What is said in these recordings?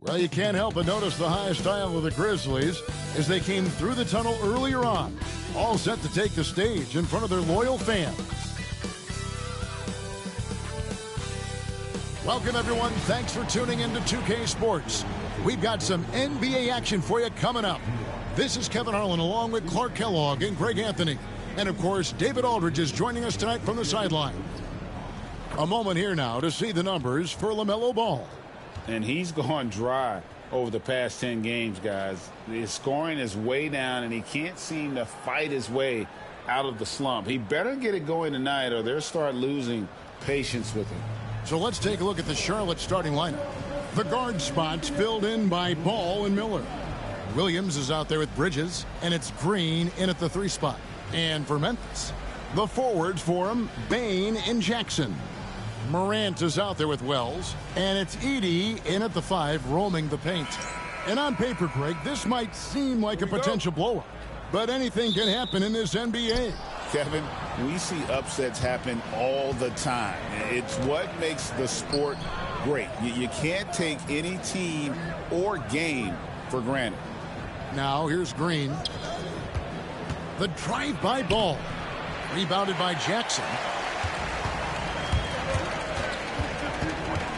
Well, you can't help but notice the high style of the Grizzlies as they came through the tunnel earlier on, all set to take the stage in front of their loyal fans. Welcome, everyone. Thanks for tuning in to 2K Sports. We've got some NBA action for you coming up. This is Kevin Harlan along with Clark Kellogg and Greg Anthony. And, of course, David Aldridge is joining us tonight from the sideline. A moment here now to see the numbers for LaMelo Ball. And he's gone dry over the past 10 games, guys. His scoring is way down, and he can't seem to fight his way out of the slump. He better get it going tonight, or they'll start losing patience with him. So let's take a look at the Charlotte starting lineup. The guard spots filled in by Ball and Miller. Williams is out there with Bridges, and it's Green in at the 3 spot. And for Memphis, the forwards for him, Bane and Jackson. Morant is out there with Wells, and it's Edey in at the 5, roaming the paint. And on paper, Greg, this might seem like a potential blowout, but anything can happen in this NBA. Kevin, we see upsets happen all the time. It's what makes the sport great. You can't take any team or game for granted. Now here's Green. The drive-by Ball. Rebounded by Jackson.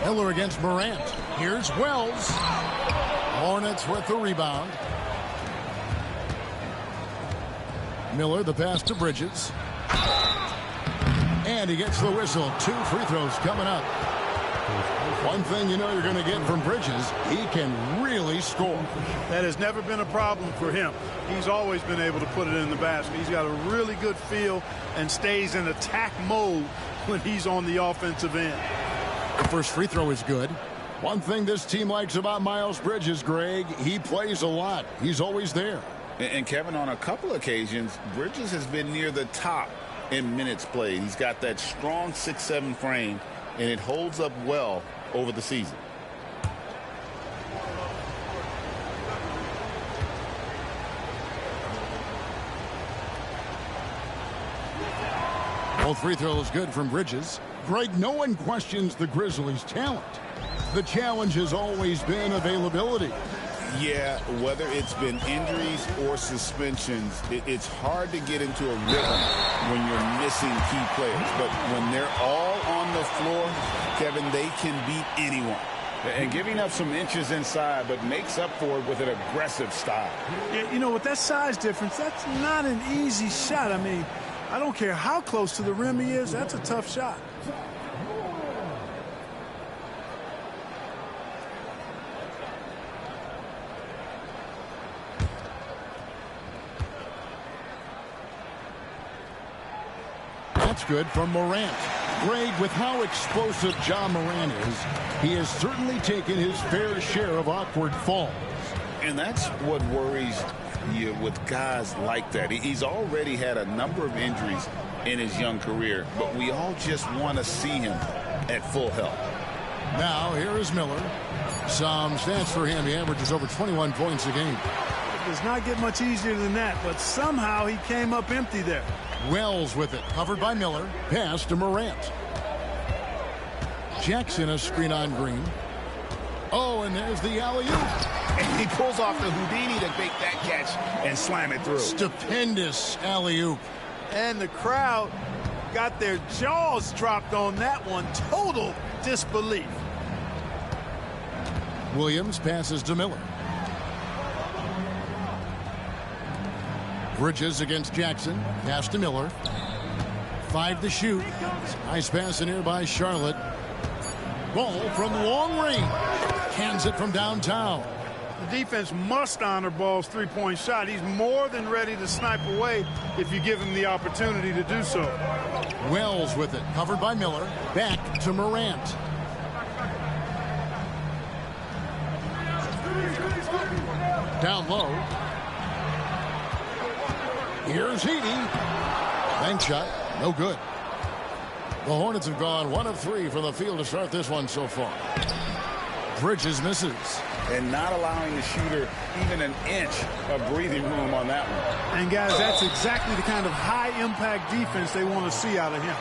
Miller against Morant. Here's Wells. Hornets with the rebound. Miller, the pass to Bridges. And he gets the whistle. 2 free throws coming up. One thing you know you're going to get from Bridges, he can really score. That has never been a problem for him. He's always been able to put it in the basket. He's got a really good feel and stays in attack mode when he's on the offensive end. The first free throw is good. One thing this team likes about Miles Bridges, Greg, he plays a lot. He's always there. And Kevin, on a couple occasions, Bridges has been near the top in minutes played. He's got that strong 6'7" frame, and it holds up well over the season. Both free throws good from Bridges. Greg, no one questions the Grizzlies' talent. The challenge has always been availability. Yeah, whether it's been injuries or suspensions, it's hard to get into a rhythm when you're missing key players. But when they're all on the floor, Kevin, they can beat anyone. And giving up some inches inside, but makes up for it with an aggressive style. Yeah, you know, with that size difference, that's not an easy shot. I mean, I don't care how close to the rim he is, that's a tough shot. That's good from Morant. Greg, with how explosive John Morant is, he has certainly taken his fair share of awkward falls. And that's what worries you with guys like that. He's already had a number of injuries in his young career, but we all just want to see him at full health. Now, here is Miller. Some stats for him. He averages over 21 points a game. It does not get much easier than that, but somehow he came up empty there. Wells with it, covered by Miller. Pass to Morant. Jackson a screen on Green. Oh, and there's the alley-oop. And he pulls off the Houdini to make that catch and slam it through. Stupendous alley-oop. And the crowd got their jaws dropped on that one. Total disbelief. Williams passes to Miller. Bridges against Jackson. Pass to Miller. 5 to shoot. Nice pass in here by Charlotte. Ball from long range. Cans it from downtown. The defense must honor Ball's three-point shot. He's more than ready to snipe away if you give him the opportunity to do so. Wells with it. Covered by Miller. Back to Morant. Down low. Here's Edey. Bank shot. No good. The Hornets have gone 1 of 3 from the field to start this one so far. Bridges misses. And not allowing the shooter even an inch of breathing room on that one. And, guys, that's exactly the kind of high-impact defense they want to see out of him.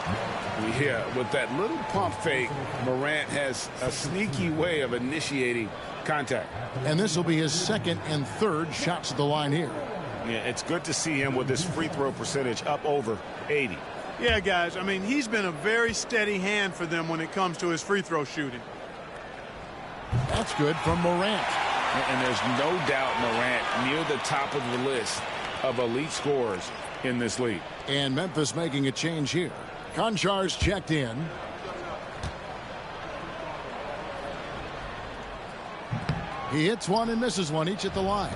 Yeah, with that little pump fake, Morant has a sneaky way of initiating contact. And this will be his second and third shots at the line here. Yeah, it's good to see him with his free throw percentage up over 80. Yeah, guys, I mean, he's been a very steady hand for them when it comes to his free throw shooting. That's good from Morant. And there's no doubt Morant near the top of the list of elite scorers in this league. And Memphis making a change here. Konchar's checked in. He hits one and misses one each at the line.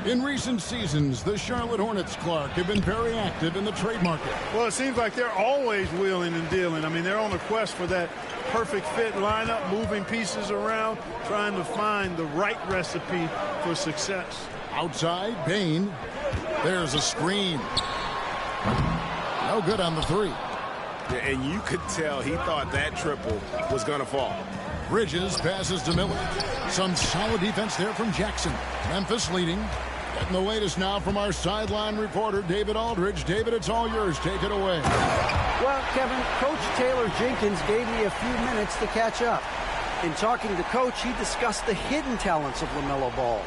In recent seasons, the Charlotte Hornets, Clark, have been very active in the trade market. Well, it seems like they're always wheeling and dealing. I mean, they're on a quest for that perfect fit lineup, moving pieces around, trying to find the right recipe for success. Outside, Bain. There's a screen. No good on the three. And you could tell he thought that triple was going to fall. Bridges passes to Miller. Some solid defense there from Jackson. Memphis leading. Getting the latest now from our sideline reporter, David Aldridge. David, it's all yours. Take it away. Well, Kevin, Coach Taylor Jenkins gave me a few minutes to catch up. In talking to Coach, he discussed the hidden talents of LaMelo Ball.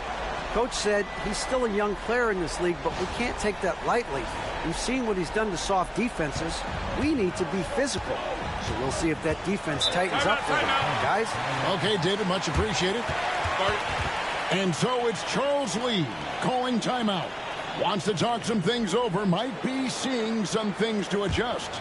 Coach said he's still a young player in this league, but we can't take that lightly. We've seen what he's done to soft defenses. We need to be physical. So we'll see if that defense tightens up for them. Guys? Okay, David, much appreciated. And so it's Charles Lee calling timeout. Wants to talk some things over. Might be seeing some things to adjust.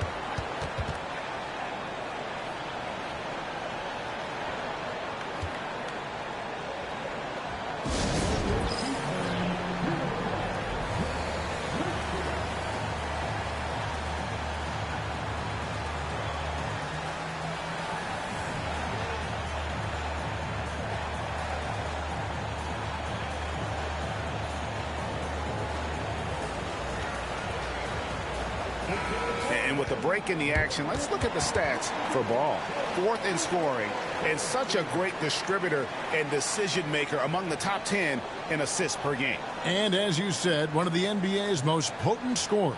And with a break in the action, let's look at the stats for Ball. Fourth in scoring and such a great distributor and decision maker, among the top 10 in assists per game. And as you said, one of the NBA's most potent scorers.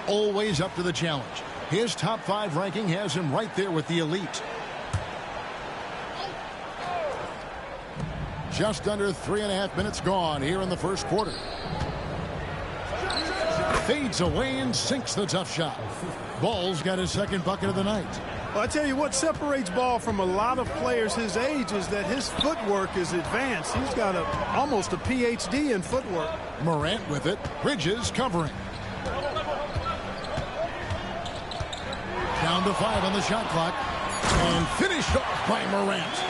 Always up to the challenge. His top 5 ranking has him right there with the elite. Just under 3.5 minutes gone here in the first quarter. Fades away and sinks the tough shot. Ball's got his second bucket of the night. Well, I tell you what separates Ball from a lot of players his age is that his footwork is advanced. He's got almost a PhD in footwork. Morant with it. Bridges covering. Down to 5 on the shot clock. And finished off by Morant.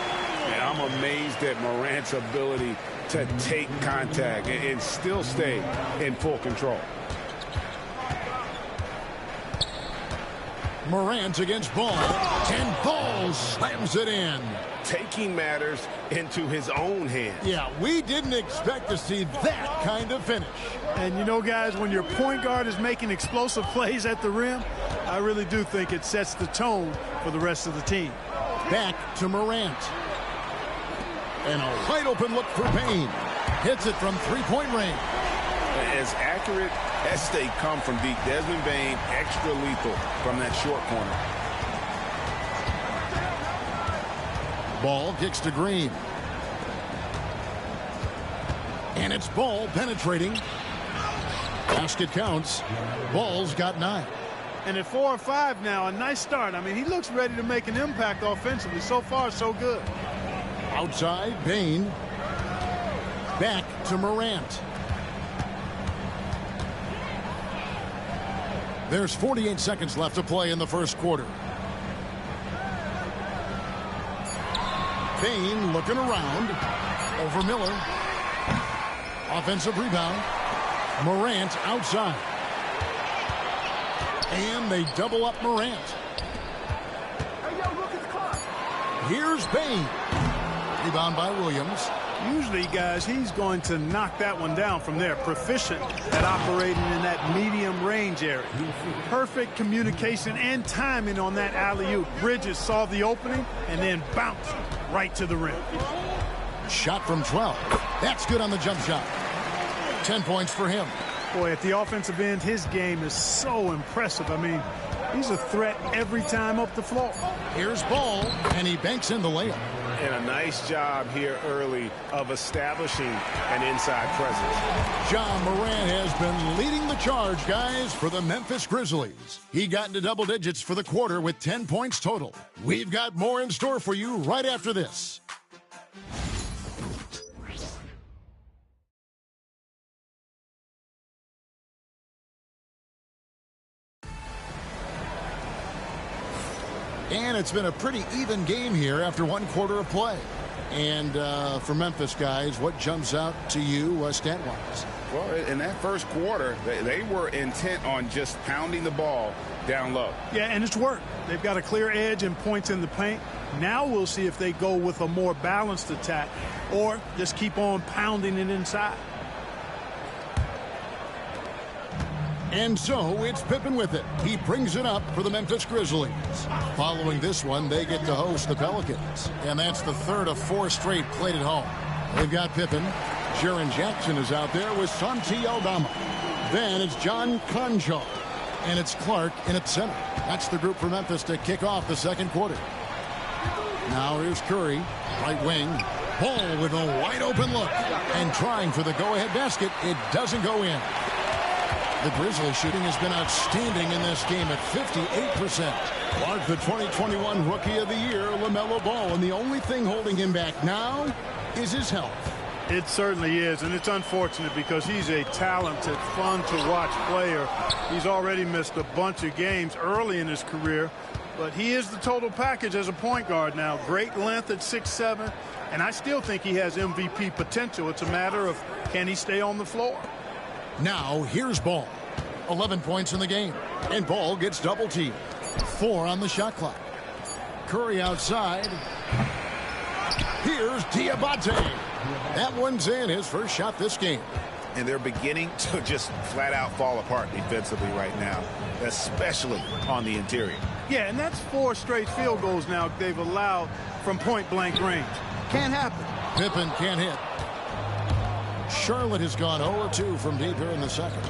And I'm amazed at Morant's ability to take contact and still stay in full control. Morant against Ball. And Ball slams it in. Taking matters into his own hands. Yeah, we didn't expect to see that kind of finish. And you know, guys, when your point guard is making explosive plays at the rim, I really do think it sets the tone for the rest of the team. Back to Morant. And a wide open look for Payne. Hits it from three-point range. As accurate as they come from deep, Desmond Bane extra lethal from that short corner. Ball kicks to Green. And it's Ball penetrating. Basket counts. Ball's got 9. And at 4 or 5 now, a nice start. I mean, he looks ready to make an impact offensively. So far, so good. Outside, Bane. Back to Morant. There's 48 seconds left to play in the first quarter. Bane looking around. Over Miller. Offensive rebound. Morant outside. And they double up Morant. Here's Bane. Rebound by Williams. Usually, guys, he's going to knock that one down from there. Proficient at operating in that medium range area. Perfect communication and timing on that alley-oop. Bridges saw the opening and then bounced right to the rim. Shot from 12. That's good on the jump shot. 10 points for him. Boy, at the offensive end, his game is so impressive. I mean, he's a threat every time up the floor. Here's Ball, and he banks in the layup. And a nice job here early of establishing an inside presence. Ja Morant has been leading the charge, guys, for the Memphis Grizzlies. He got into double digits for the quarter with 10 points total. We've got more in store for you right after this. And it's been a pretty even game here after one quarter of play. And for Memphis, guys, what jumps out to you stat-wise? Well, in that first quarter, they were intent on just pounding the ball down low. Yeah, and it's worked. They've got a clear edge and points in the paint. Now we'll see if they go with a more balanced attack or just keep on pounding it inside. And so it's Pippen with it. He brings it up for the Memphis Grizzlies. Following this one, they get to host the Pelicans. And that's the third of 4 straight played at home. They've got Pippen. Jaren Jackson is out there with Santi Aldama. Then it's John Conjo. And it's Clark in at center. That's the group for Memphis to kick off the second quarter. Now here's Curry, right wing. Ball with a wide open look. And trying for the go-ahead basket. It doesn't go in. The Grizzlies shooting has been outstanding in this game at 58%. Clark, the 2021 Rookie of the Year, LaMelo Ball, and the only thing holding him back now is his health. It certainly is, and it's unfortunate because he's a talented, fun-to-watch player. He's already missed a bunch of games early in his career, but he is the total package as a point guard now. Great length at 6'7", and I still think he has MVP potential. It's a matter of can he stay on the floor. Now, here's Ball. 11 points in the game. And Ball gets double-teamed. 4 on the shot clock. Curry outside. Here's Diabate. That one's in, his first shot this game. And they're beginning to just flat-out fall apart defensively right now, especially on the interior. Yeah, and that's 4 straight field goals now they've allowed from point-blank range. Can't happen. Pippen can't hit. Charlotte has gone 0-2 from deep here in the second.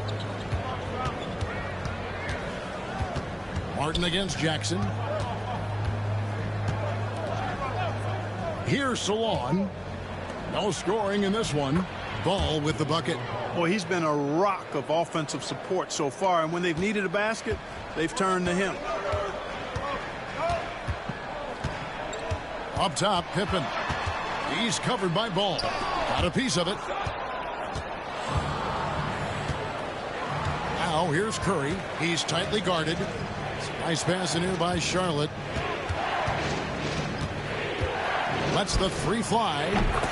Martin against Jackson. Here's Salon. No scoring in this one. Ball with the bucket. Boy, he's been a rock of offensive support so far, and when they've needed a basket, they've turned to him. Up top, Pippen. He's covered by Ball. Got a piece of it. Now here's Curry. He's tightly guarded. Nice pass in here by Charlotte. Lets the 3 fly,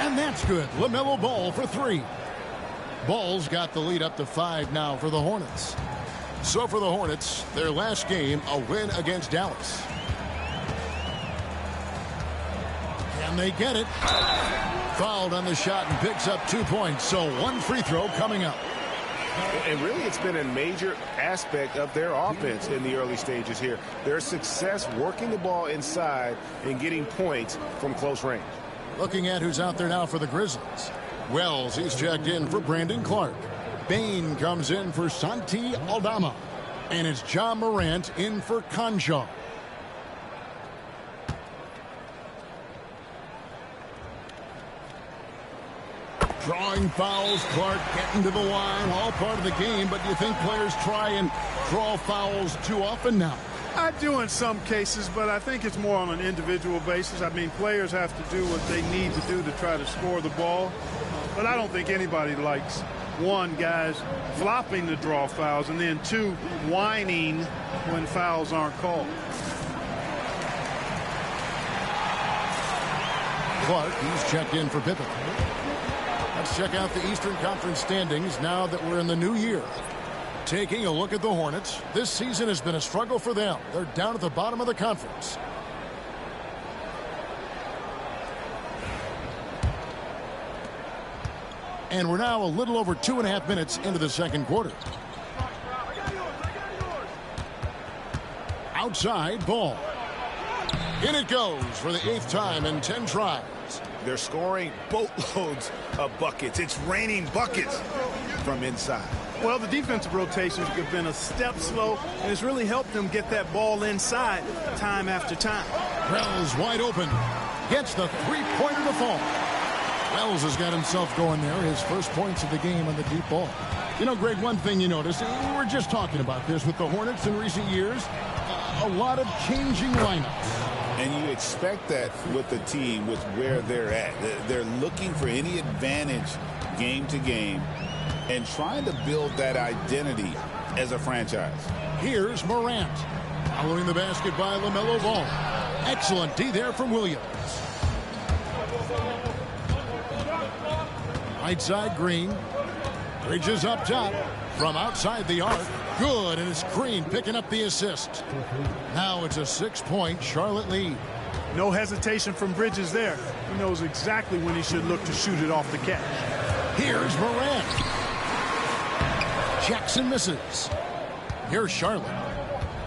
and that's good. LaMelo Ball for 3. Ball's got the lead up to 5 now for the Hornets. So for the Hornets, their last game, a win against Dallas. Can they get it? Fouled on the shot and picks up 2 points, so 1 free throw coming up. And really, it's been a major aspect of their offense in the early stages here. Their success working the ball inside and getting points from close range. Looking at who's out there now for the Grizzlies. Wells, he's checked in for Brandon Clark. Bain comes in for Santi Aldama. And it's Ja Morant in for Conjo. Drawing fouls, Clark getting to the line, all part of the game, but do you think players try and draw fouls too often now? I do in some cases, but I think it's more on an individual basis. I mean, players have to do what they need to do to try to score the ball, but I don't think anybody likes, 1, guys flopping to draw fouls, and then 2, whining when fouls aren't called. Clark, he's checked in for Pippen. Let's check out the Eastern Conference standings now that we're in the new year. Taking a look at the Hornets, this season has been a struggle for them. They're down at the bottom of the conference. And we're now a little over 2.5 minutes into the second quarter. Outside, Ball. In it goes for the 8th time in 10 tries. They're scoring boatloads of buckets. It's raining buckets from inside. Well, the defensive rotations have been a step slow, and it's really helped them get that ball inside time after time. Wells wide open. Gets the three-pointer to fall. Wells has got himself going there. His first points of the game on the deep ball. You know, Greg, one thing you notice, we were just talking about this with the Hornets in recent years, a lot of changing lineups. And you expect that with the team, with where they're at. They're looking for any advantage game to game and trying to build that identity as a franchise. Here's Morant. Following the basket by LaMelo Ball. Excellent D there from Williams. Right side, Green. Bridges up top from outside the arc. Good, and it's Green picking up the assist. Now it's a 6-point Charlotte lead. No hesitation from Bridges there. He knows exactly when he should look to shoot it off the catch. Here's Morant. Jackson misses. Here's Charlotte.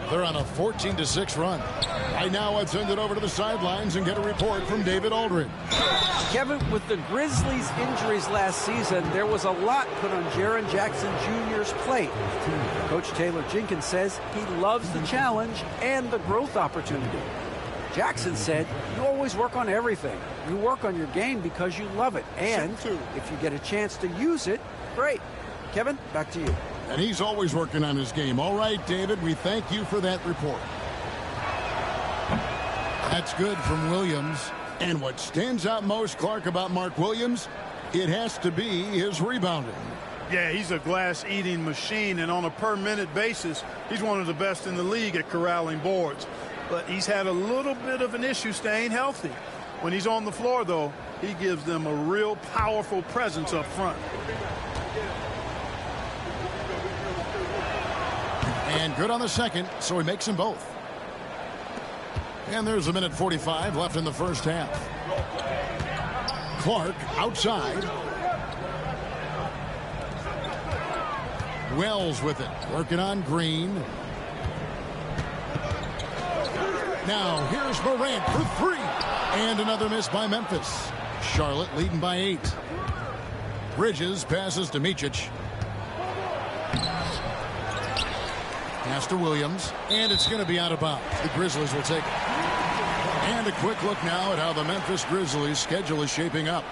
They're on a 14-6 run. Right now, I'd send it over to the sidelines and get a report from David Aldridge. Kevin, with the Grizzlies' injuries last season, there was a lot put on Jaren Jackson Jr.'s plate. Coach Taylor Jenkins says he loves the challenge and the growth opportunity. Jackson said, you always work on everything. You work on your game because you love it. And if you get a chance to use it, great. Kevin, back to you. And he's always working on his game. All right, David, we thank you for that report. That's good from Williams. And what stands out most, Clark, about Mark Williams, it has to be his rebounding. Yeah, he's a glass-eating machine, and on a per-minute basis, he's one of the best in the league at corralling boards. But he's had a little bit of an issue staying healthy. When he's on the floor, though, he gives them a real powerful presence up front. And good on the second, so he makes them both. And there's a minute 45 left in the first half. Clark outside. Wells with it, working on Green. Now here's Morant for three. And another miss by Memphis. Charlotte leading by 8. Bridges passes to Micic. Pass to Williams, and it's going to be out of bounds. The Grizzlies will take it. And a quick look now at how the Memphis Grizzlies' schedule is shaping up.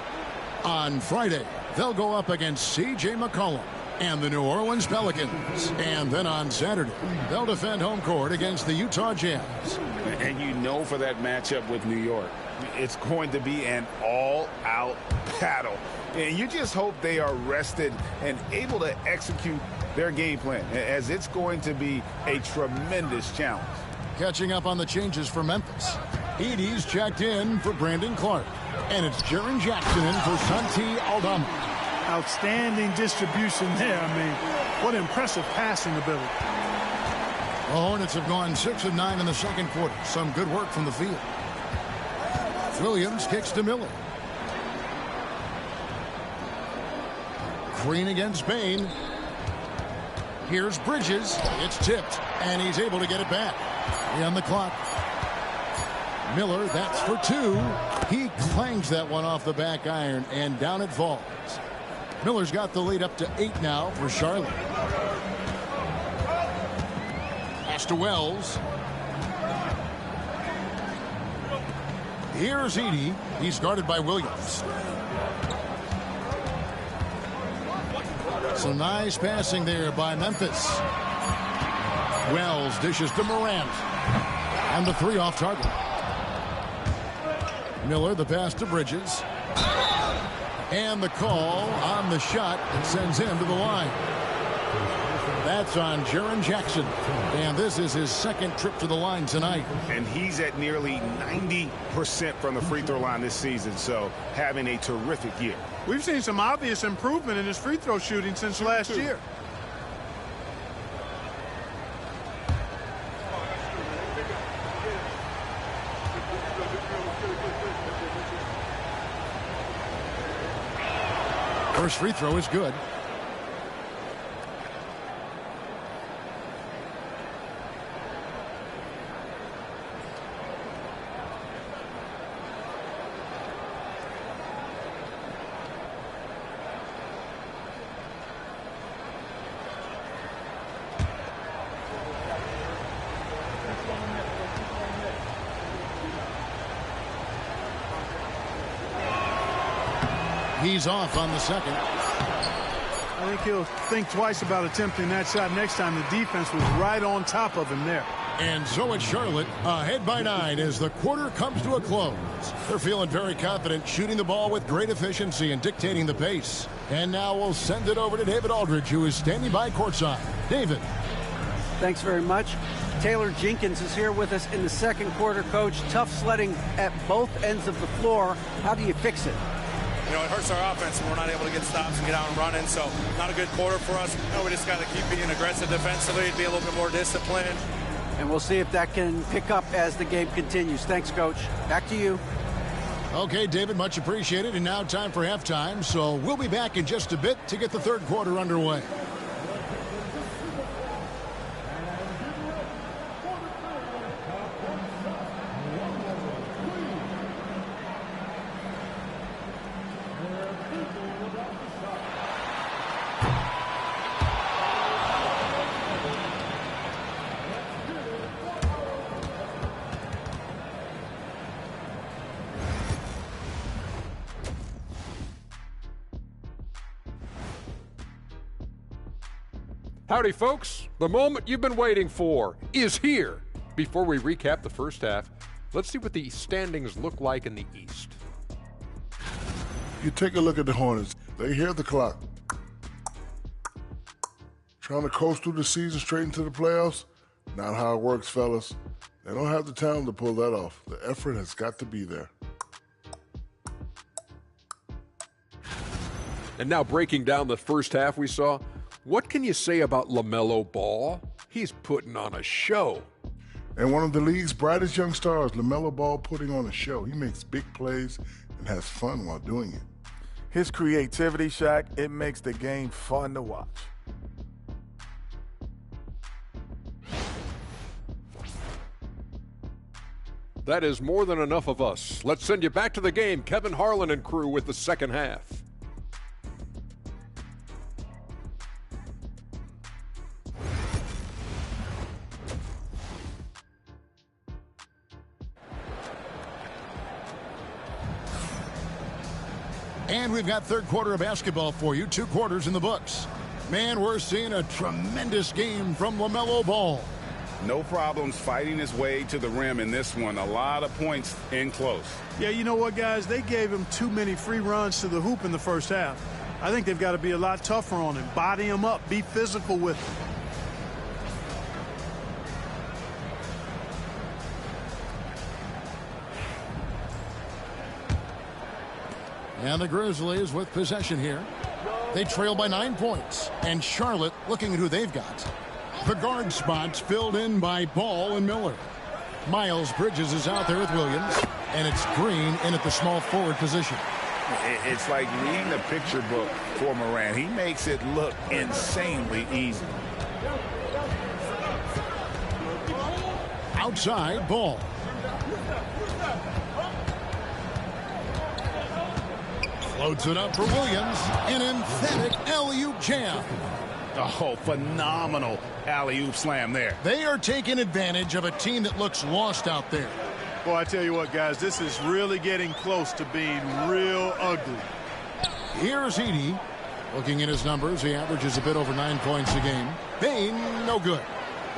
On Friday, they'll go up against C.J. McCollum and the New Orleans Pelicans. And then on Saturday, they'll defend home court against the Utah Jazz. And you know, for that matchup with New York, it's going to be an all-out battle. And you just hope they are rested and able to execute their game plan, as it's going to be a tremendous challenge. Catching up on the changes for Memphis. Edey's checked in for Brandon Clark. And it's Jaren Jackson in for Santi Aldama. Outstanding distribution there. I mean, what impressive passing ability. The Hornets have gone 6 of 9 in the second quarter. Some good work from the field. Williams kicks to Miller. Green against Bain. Here's Bridges. It's tipped, and he's able to get it back. On the clock. Miller, that's for 2. He clangs that one off the back iron, and down it falls. Miller's got the lead up to 8 now for Charlotte. Pass to Wells. Here's Edey. He's guarded by Williams. So nice passing there by Memphis. Wells dishes to Morant. And the 3 off target. Miller, the pass to Bridges. And the call on the shot that sends him to the line. That's on Jaren Jackson. And this is his second trip to the line tonight. And he's at nearly 90% from the free throw line this season, so having a terrific year. We've seen some obvious improvement in his free throw shooting since last year. First free throw is good. He's off on the second. I think he'll think twice about attempting that shot next time. The defense was right on top of him there. And so it's Charlotte ahead by 9 as the quarter comes to a close. They're feeling very confident, shooting the ball with great efficiency and dictating the pace. And now we'll send it over to David Aldridge, who is standing by courtside. David. Thanks very much. Taylor Jenkins is here with us in the second quarter, Coach. Tough sledding at both ends of the floor. How do you fix it? You know, it hurts our offense when we're not able to get stops and get out and running. So not a good quarter for us. You know, we just got to keep being aggressive defensively, be a little bit more disciplined. And we'll see if that can pick up as the game continues. Thanks, Coach. Back to you. Okay, David, much appreciated. And now time for halftime. So we'll be back in just a bit to get the third quarter underway. Howdy, folks. The moment you've been waiting for is here. Before we recap the first half, let's see what the standings look like in the East. You take a look at the Hornets. They hear the clock. Trying to coast through the season straight into the playoffs? Not how it works, fellas. They don't have the talent to pull that off. The effort has got to be there. And now breaking down the first half we saw, what can you say about LaMelo Ball? He's putting on a show. And one of the league's brightest young stars, LaMelo Ball, putting on a show. He makes big plays and has fun while doing it. His creativity, Shaq, it makes the game fun to watch. That is more than enough of us. Let's send you back to the game. Kevin Harlan and crew with the second half. And we've got third quarter of basketball for you. 2 quarters in the books. Man, we're seeing a tremendous game from LaMelo Ball. No problems fighting his way to the rim in this one. A lot of points in close. Yeah, you know what, guys? They gave him too many free runs to the hoop in the first half. I think they've got to be a lot tougher on him. Body him up. Be physical with him. And the Grizzlies with possession here. They trail by 9 points. And Charlotte looking at who they've got. The guard spots filled in by Ball and Miller. Miles Bridges is out there with Williams. And it's Green in at the small forward position. It's like reading the picture book for Morant. He makes it look insanely easy. Outside, Ball. Floats it up for Williams. An emphatic alley-oop jam. Oh, phenomenal alley-oop slam there. They are taking advantage of a team that looks lost out there. Boy, I tell you what, guys, this is really getting close to being real ugly. Here's Edey. Looking at his numbers, he averages a bit over 9 points a game. Bain, no good.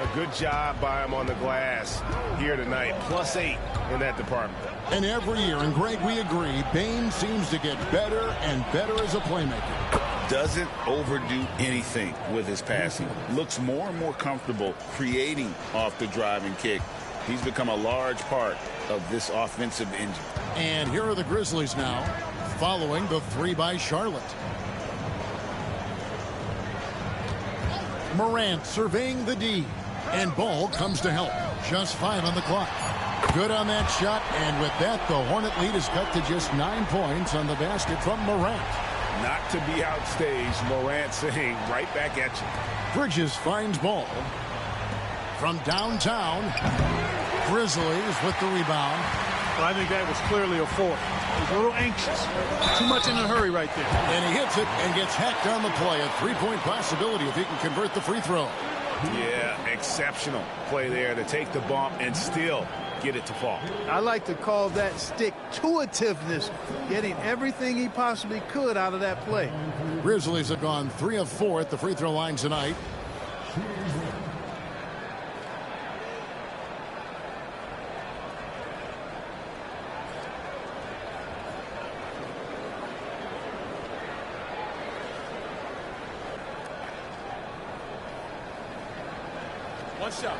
A good job by him on the glass here tonight. +8 in that department. And every year, and Greg, we agree, Bain seems to get better and better as a playmaker. Doesn't overdo anything with his passing. Looks more and more comfortable creating off the driving kick. He's become a large part of this offensive engine. And here are the Grizzlies now, following the 3 by Charlotte. Morant surveying the D. And Ball comes to help. Just 5 on the clock. Good on that shot. And with that, the Hornet lead is cut to just 9 points on the basket from Morant. Not to be outstaged, Morant saying right back at you. Bridges finds Ball. From downtown, Grizzlies with the rebound. Well, I think that was clearly a fourth. He's a little anxious. Too much in a hurry right there. And he hits it and gets hacked on the play. A 3-point possibility if he can convert the free throw. Yeah, exceptional play there to take the bump and still get it to fall. I like to call that stick-to-itiveness, getting everything he possibly could out of that play. Grizzlies have gone 3 of 4 at the free throw line tonight. One shot.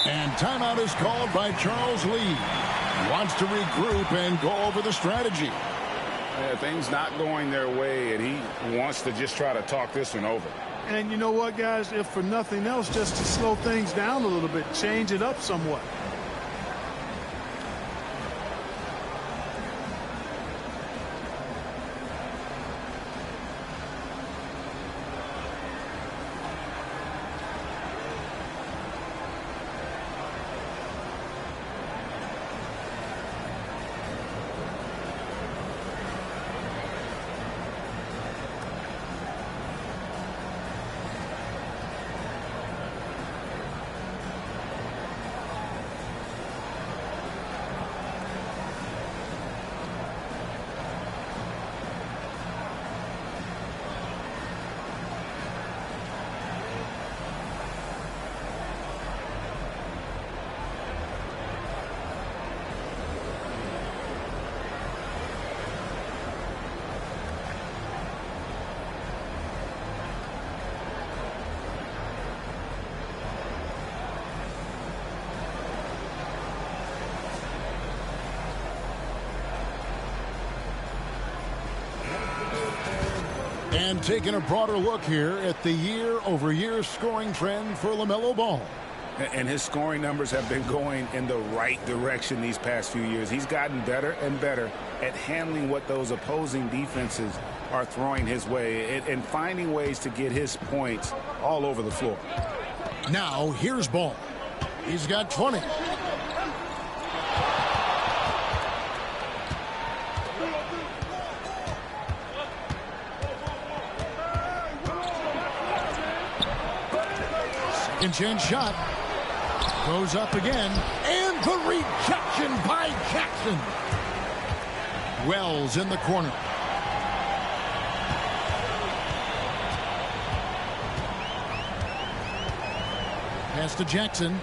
And timeout is called by Charles Lee. He wants to regroup and go over the strategy. Yeah, things not going their way, and he wants to just try to talk this one over. And you know what, guys? If for nothing else, just to slow things down a little bit, change it up somewhat. And taking a broader look here at the year-over-year scoring trend for LaMelo Ball. And his scoring numbers have been going in the right direction these past few years. He's gotten better and better at handling what those opposing defenses are throwing his way and finding ways to get his points all over the floor. Now, here's Ball. He's got 20. Second chance shot. Goes up again. And the rejection by Jackson. Wells in the corner. Pass to Jackson.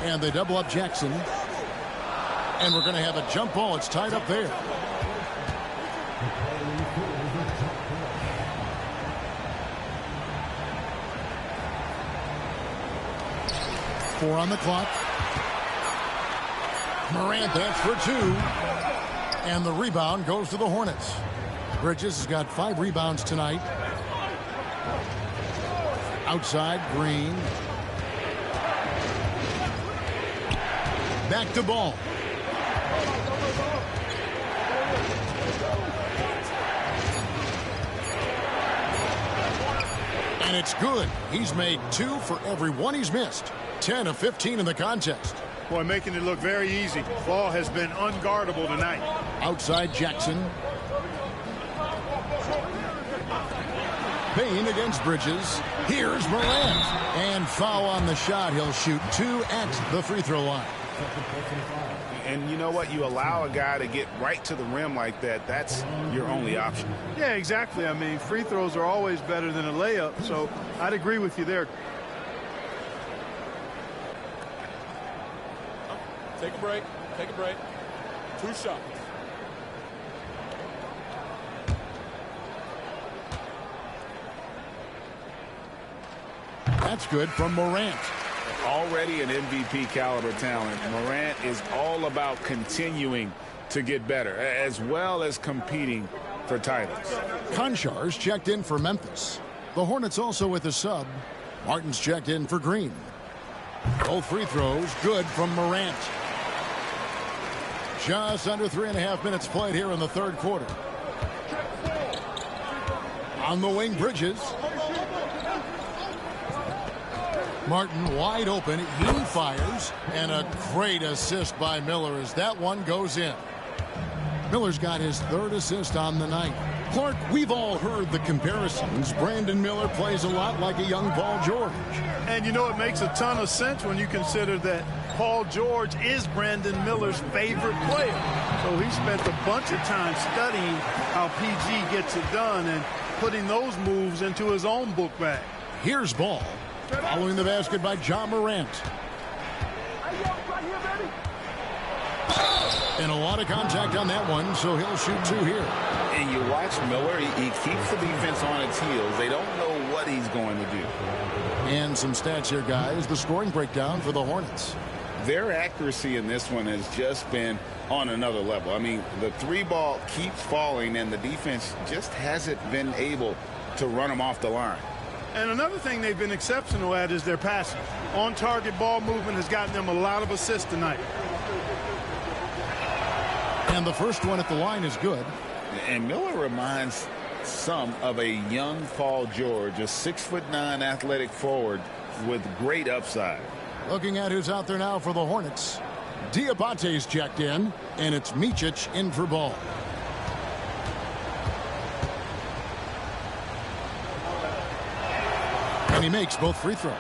And they double up Jackson. And we're going to have a jump ball. It's tied up there. Four on the clock. Morant, that's for two. And the rebound goes to the Hornets. Bridges has got 5 rebounds tonight. Outside, Green. Back to Ball. And it's good. He's made 2 for every one he's missed. 10 of 15 in the contest. Boy, making it look very easy. Ball has been unguardable tonight. Outside Jackson. Payne against Bridges. Here's Morant. And foul on the shot. He'll shoot 2 at the free throw line. And you know what? You allow a guy to get right to the rim like that. That's your only option. Yeah, exactly. I mean, free throws are always better than a layup. So I'd agree with you there. Take a break. Take a break. 2 shots. That's good from Morant. Already an MVP caliber talent. Morant is all about continuing to get better, as well as competing for titles. Konchar's checked in for Memphis. The Hornets also with a sub. Martin's checked in for Green. Both free throws good from Morant. Just under 3.5 minutes played here in the third quarter. On the wing, Bridges. Martin wide open. He fires. And a great assist by Miller as that one goes in. Miller's got his 3rd assist on the night. Clark, we've all heard the comparisons. Brandon Miller plays a lot like a young Paul George. And you know, it makes a ton of sense when you consider that Paul George is Brandon Miller's favorite player. So he spent a bunch of time studying how PG gets it done and putting those moves into his own book bag. Here's Ball. Following the basket by John Morant. And a lot of contact on that one, so he'll shoot 2 here. And you watch Miller, he keeps the defense on its heels. They don't know what he's going to do. And some stats here, guys. The scoring breakdown for the Hornets. Their accuracy in this one has just been on another level. I mean, the 3 ball keeps falling, and the defense just hasn't been able to run them off the line. And another thing they've been exceptional at is their passing. On-target ball movement has gotten them a lot of assists tonight. And the first one at the line is good. And Miller reminds some of a young Paul George, a 6'9" athletic forward with great upside. Looking at who's out there now for the Hornets. Diabate's checked in, and it's Micic in for Ball. And he makes both free throws.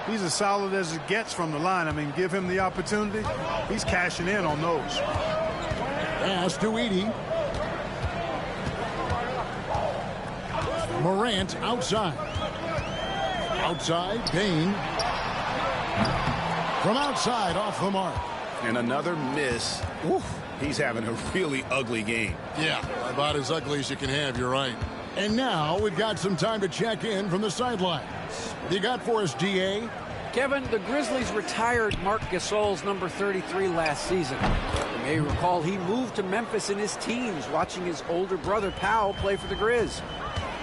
He's as solid as it gets from the line. I mean, give him the opportunity. He's cashing in on those. Pass to Edey. Morant outside. Outside, Payne. From outside, off the mark. And another miss. Oof, he's having a really ugly game. Yeah, about as ugly as you can have, you're right. And now we've got some time to check in from the sidelines. What do you got for us, DA? Kevin, the Grizzlies retired Marc Gasol's number 33 last season. You may recall he moved to Memphis in his teens, watching his older brother, Powell, play for the Grizz.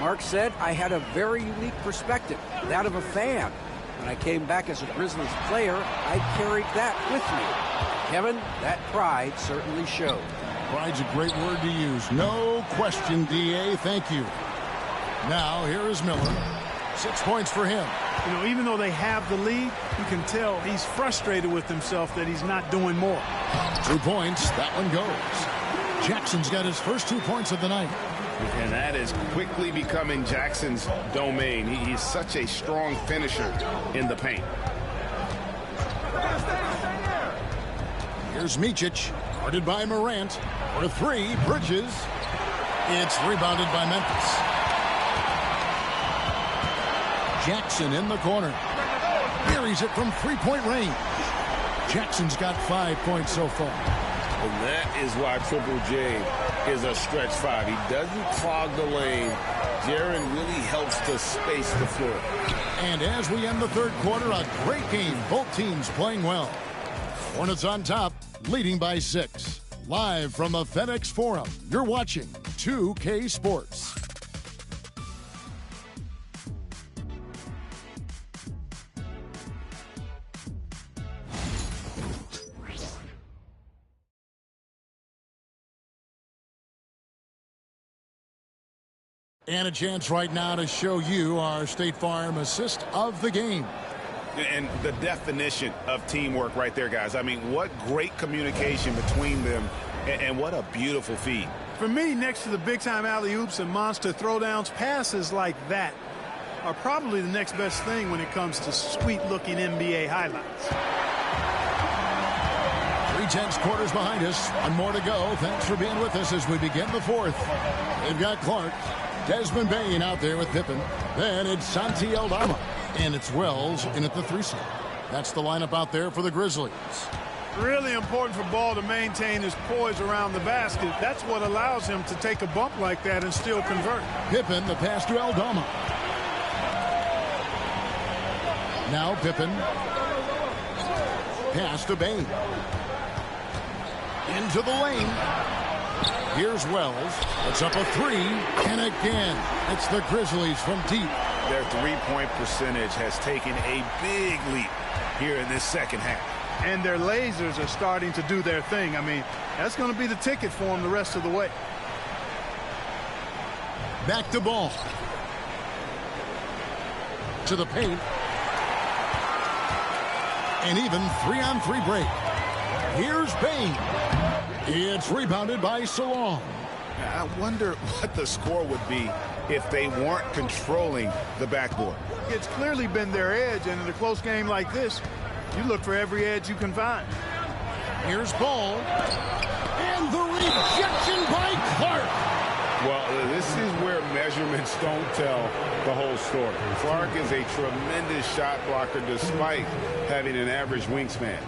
Mark said, I had a very unique perspective, that of a fan. When I came back as a Grizzlies player, I carried that with me. Kevin, that pride certainly showed. Pride's a great word to use. No question, DA. Thank you. Now, here is Miller. 6 points for him. You know, even though they have the lead, you can tell he's frustrated with himself that he's not doing more. 2 points. That one goes. Jackson's got his first 2 points of the night. And that is quickly becoming Jackson's domain. He's such a strong finisher in the paint. Here's Micic, guarded by Morant. For 3, Bridges. It's rebounded by Memphis. Jackson in the corner. Buries it from 3-point range. Jackson's got 5 points so far. And that is why Triple J is a stretch 5. He doesn't clog the lane. Jaren really helps to space the floor. And as we end the third quarter, a great game. Both teams playing well. Hornets on top, leading by 6. Live from the FedEx Forum, you're watching 2K Sports. And a chance right now to show you our State Farm assist of the game. And the definition of teamwork right there, guys. I mean, what great communication between them, and what a beautiful feed. For me, next to the big-time alley-oops and monster throwdowns, passes like that are probably the next best thing when it comes to sweet-looking NBA highlights. 3/10 quarters behind us. One more to go. Thanks for being with us as we begin the fourth. They've got Clark, Desmond Bain out there with Pippen. Then it's Santi Aldama. And it's Wells in at the 3 slot. That's the lineup out there for the Grizzlies. Really important for Ball to maintain his poise around the basket. That's what allows him to take a bump like that and still convert. Pippen, the pass to Aldama. Now Pippen. Pass to Bain. Into the lane. Here's Wells. It's up a 3. And again, it's the Grizzlies from deep. Their three-point percentage has taken a big leap here in this second half. And their lasers are starting to do their thing. I mean, that's going to be the ticket for them the rest of the way. Back to Ball. To the paint. An even 3-on-3 break. Here's Bain. It's rebounded by Salon. I wonder what the score would be if they weren't controlling the backboard. It's clearly been their edge, and in a close game like this, you look for every edge you can find. Here's Ball. And the rejection by Clark. Well, this is where measurements don't tell the whole story. Clark is a tremendous shot blocker despite having an average wingspan.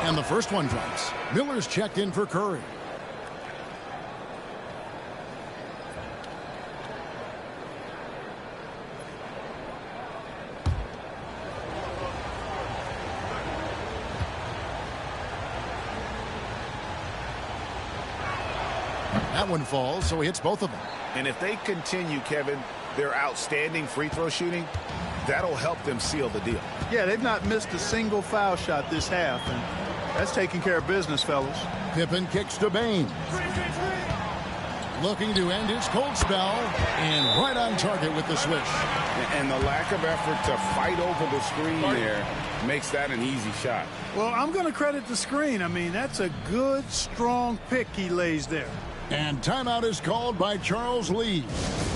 And the first one drops. Miller's checked in for Curry. That one falls, so he hits both of them. And if they continue, Kevin, their outstanding free throw shooting, that'll help them seal the deal. Yeah, they've not missed a single foul shot this half, and that's taking care of business, fellas. Pippen kicks to Bain. Looking to end his cold spell, and right on target with the swish. And the lack of effort to fight over the screen there makes that an easy shot. Well, I'm going to credit the screen. I mean, that's a good, strong pick he lays there. And timeout is called by Charles Lee.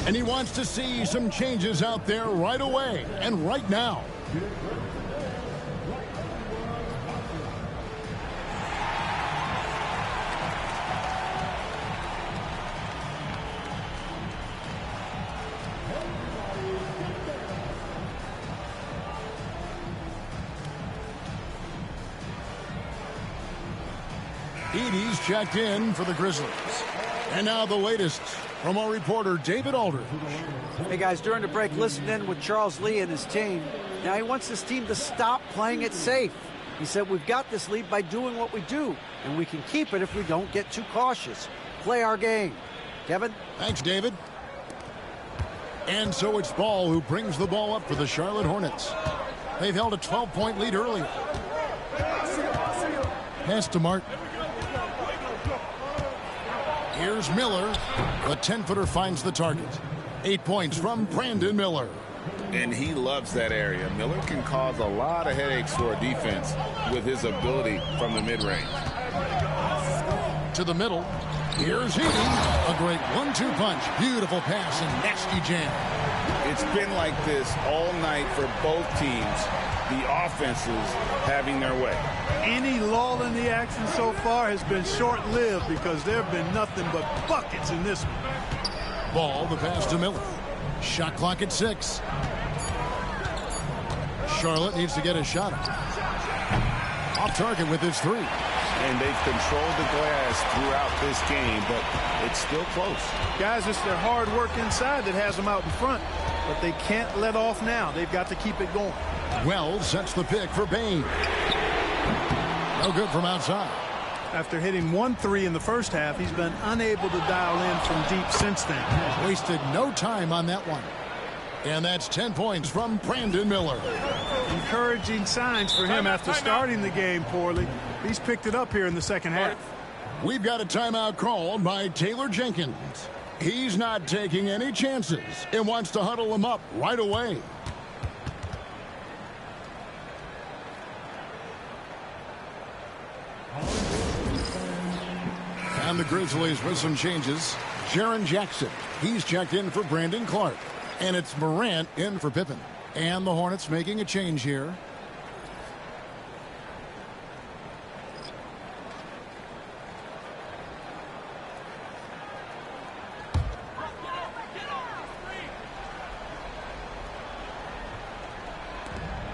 And he wants to see some changes out there right away and right now. Edie's checked in for the Grizzlies. And now the latest from our reporter, David Aldridge. Hey, guys, during the break, listen in with Charles Lee and his team. Now, he wants this team to stop playing it safe. He said, we've got this lead by doing what we do, and we can keep it if we don't get too cautious. Play our game. Kevin? Thanks, David. And so it's Ball who brings the ball up for the Charlotte Hornets. They've held a 12-point lead earlier. Pass to Martin. Here's Miller. The 10-footer finds the target. 8 points from Brandon Miller. And he loves that area. Miller can cause a lot of headaches for a defense with his ability from the mid-range. To the middle. Here's Heaney. A great 1-2 punch. Beautiful pass and nasty jam. It's been like this all night for both teams. The offenses having their way. Any lull in the action so far has been short-lived because there have been nothing but buckets in this one. Ball, the pass to Miller. Shot clock at 6. Charlotte needs to get a shot up. Off target with his 3. And they've controlled the glass throughout this game, but it's still close. Guys, it's their hard work inside that has them out in front, but they can't let off now. They've got to keep it going. Wells sets the pick for Bain. No good from outside. After hitting 1-3 in the first half, he's been unable to dial in from deep since then. Wasted no time on that one. And that's 10 points from Brandon Miller. Encouraging signs for him after starting the game poorly. He's picked it up here in the second half. We've got a timeout called by Taylor Jenkins. He's not taking any chances and wants to huddle him up right away. And the Grizzlies with some changes. Jaren Jackson, he's checked in for Brandon Clark. And it's Morant in for Pippen. And the Hornets making a change here.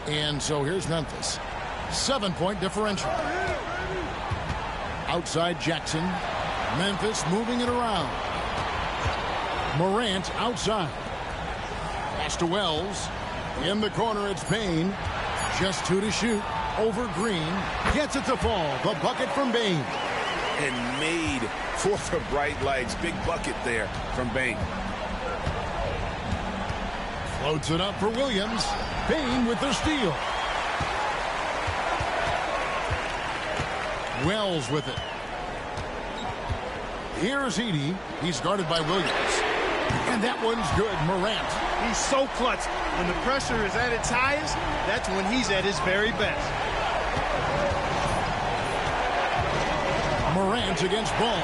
And so here's Memphis. 7-point differential. Outside Jackson. Memphis moving it around. Morant outside. Pass to Wells. In the corner, it's Bain. Just 2 to shoot. Over Green. Gets it to fall. The bucket from Bain. and made for the bright lights. Big bucket there from Bane. Floats it up for Williams. Bane with the steal. Wells with it. Here's Edey. He's guarded by Williams. And that one's good. Morant. He's so clutch. When the pressure is at its highest, that's when he's at his very best. Morant against Ball.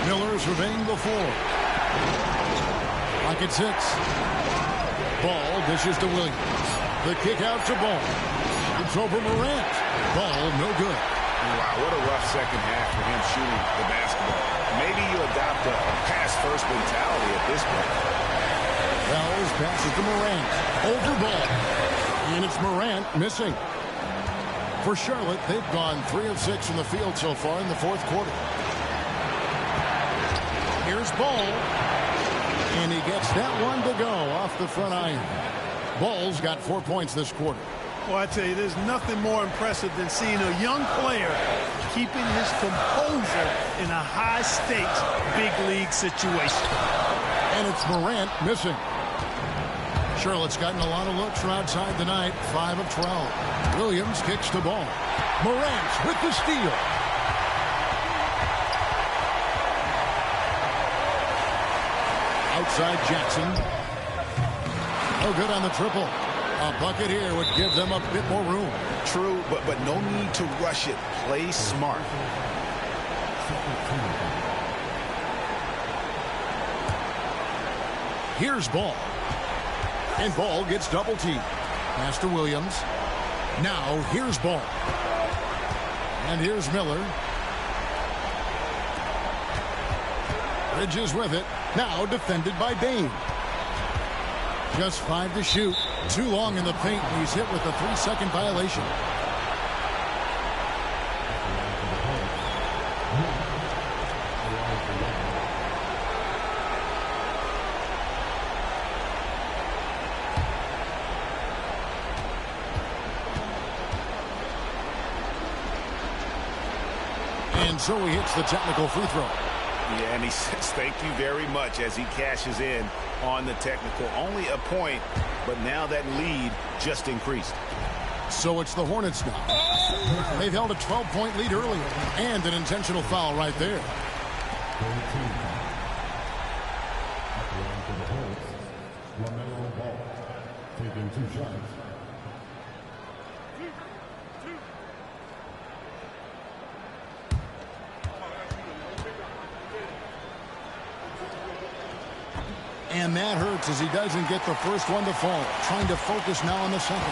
Miller surveying the floor. Pocket 6. Ball dishes to Williams. The kick out to Ball. It's over Morant. Ball no good. Wow, what a rough second half for him shooting the basketball. Maybe you adopt a pass-first mentality at this point. Wells passes to Morant. Over Ball. And it's Morant missing. For Charlotte, they've gone 3 of 6 from the field so far in the fourth quarter. Here's Ball. And he gets that one to go off the front iron. Ball's got 4 points this quarter. Well, I tell you, there's nothing more impressive than seeing a young player keeping his composure in a high-stakes, big-league situation. And it's Morant missing. Charlotte's gotten a lot of looks from outside tonight, 5 of 12. Williams kicks the ball. Morant with the steal. Outside Jackson. No good on the triple. A bucket here would give them a bit more room. True, but no need to rush it. Play smart. Here's Ball. And Ball gets double teamed. Pass to Williams. Now here's Ball. And here's Miller. Bridges with it. Now defended by Bane. Just 5 to shoot. Too long in the paint, and he's hit with a 3-second violation. And so he hits the technical free throw. Yeah, and he says thank you very much as he cashes in on the technical. Only a point, but now that lead just increased. So it's the Hornets now. They've held a 12-point lead earlier, and an intentional foul right there. Taking 2 shots. And that hurts as he doesn't get the first one to fall. Trying to focus now on the second.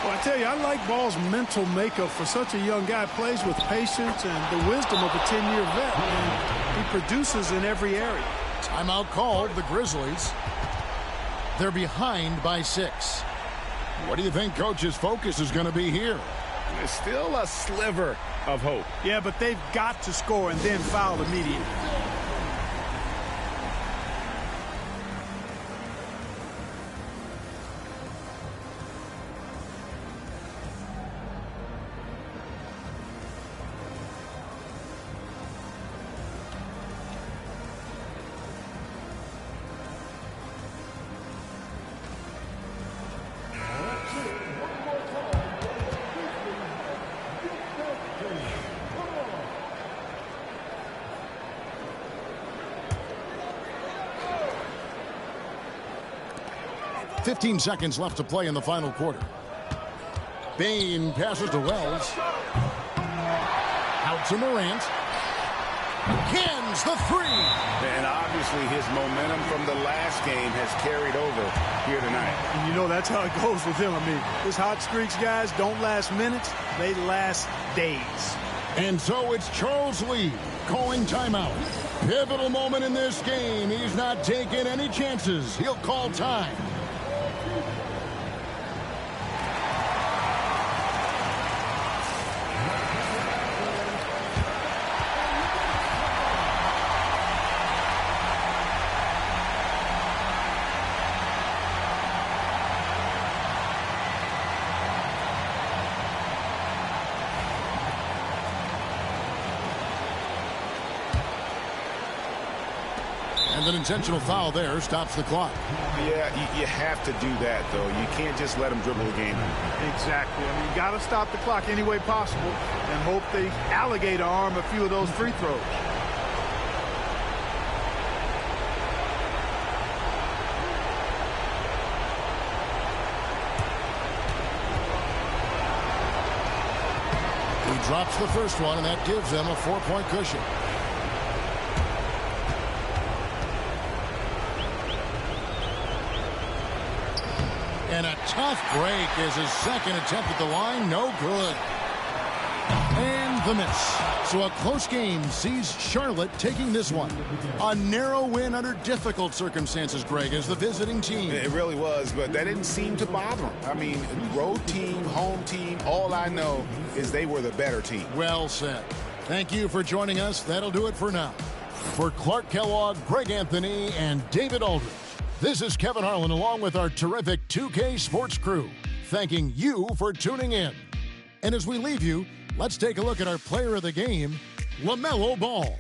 Well, I tell you, I like Ball's mental makeup for such a young guy. Plays with patience and the wisdom of a 10-year vet. And he produces in every area. Timeout called, the Grizzlies. They're behind by 6. What do you think Coach's focus is going to be here? There's still a sliver of hope. Yeah, but they've got to score and then foul immediately. .15 seconds left to play in the final quarter. Bane passes to Wells. Out to Morant. Cans the 3. And obviously his momentum from the last game has carried over here tonight. And you know that's how it goes with him. I mean, his hot streaks, guys, don't last minutes. They last days. And so it's Charles Lee calling timeout. Pivotal moment in this game. He's not taking any chances. He'll call time. And an intentional foul there stops the clock. Yeah, you have to do that, though. You can't just let them dribble the game. Exactly. I mean, you got to stop the clock any way possible and hope they alligator arm a few of those free throws. He drops the first one, and that gives them a 4-point cushion. And a tough break is his second attempt at the line. No good. And the miss. So a close game sees Charlotte taking this one. A narrow win under difficult circumstances, Greg, as the visiting team. It really was, but that didn't seem to bother him. I mean, road team, home team, all I know is they were the better team. Well said. Thank you for joining us. That'll do it for now. For Clark Kellogg, Greg Anthony, and David Aldridge, this is Kevin Harlan along with our terrific 2K Sports crew, thanking you for tuning in. And as we leave you, let's take a look at our player of the game, LaMelo Ball.